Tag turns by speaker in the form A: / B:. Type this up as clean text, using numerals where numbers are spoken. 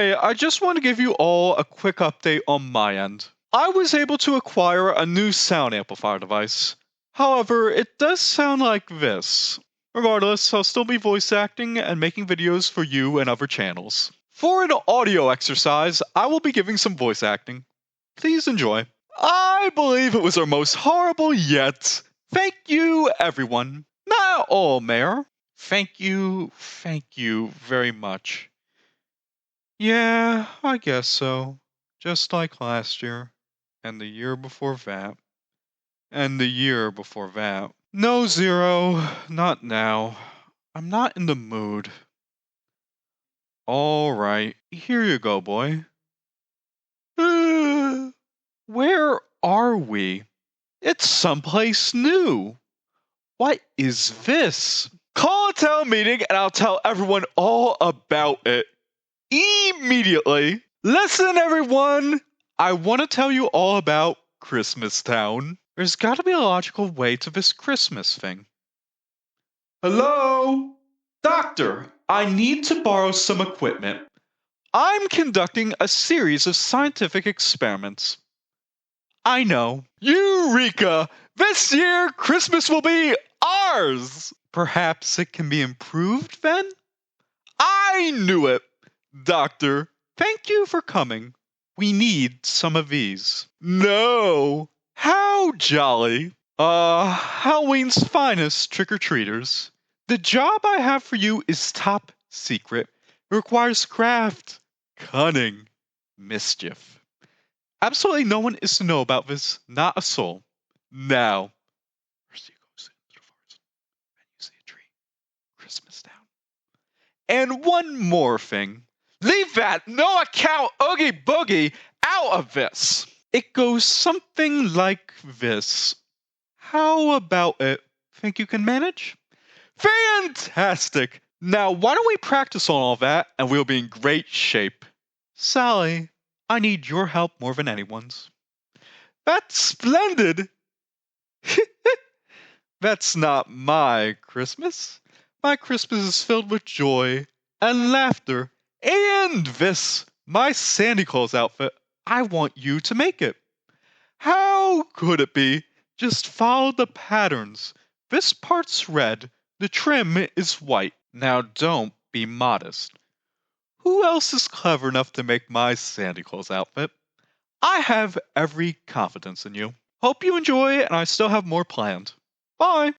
A: Hey, I just want to give you all a quick update on my end. I was able to acquire a new sound amplifier device. However, it does sound like this. Regardless, I'll still be voice acting and making videos for you and other channels. For an audio exercise, I will be giving some voice acting. Please enjoy. I believe it was our most horrible yet. Thank you, everyone. Not all, Mayor. Thank you very much. Yeah, I guess so. Just like last year, and the year before that, and the year before that. No, Zero, not now. I'm not in the mood. Alright, here you go, boy. Where are we? It's someplace new. What is this? Call a town meeting and I'll tell everyone all about it. Immediately. Listen, everyone! I want to tell you all about Christmas Town. There's gotta be a logical way to this Christmas thing. Hello? Doctor, I need to borrow some equipment. I'm conducting a series of scientific experiments. I know. Eureka! This year, Christmas will be ours! Perhaps it can be improved then? I knew it! Doctor, thank you for coming. We need some of these. No! How jolly! Halloween's finest trick-or-treaters. The job I have for you is top secret. It requires craft, cunning, mischief. Absolutely no one is to know about this, not a soul. Now, first you go sit into the forest, and you see a tree. Christmas Town. And one more thing. Leave that no account oogie boogie out of this. It goes something like this. How about it? Think you can manage? Fantastic! Now why don't we practice on all that and we'll be in great shape. Sally, I need your help more than anyone's. That's splendid! That's not my Christmas. My Christmas is filled with joy and laughter. And this, my Santa Claus outfit, I want you to make it. How could it be? Just follow the patterns. This part's red, the trim is white. Now don't be modest. Who else is clever enough to make my Santa Claus outfit? I have every confidence in you. Hope you enjoy, and I still have more planned. Bye!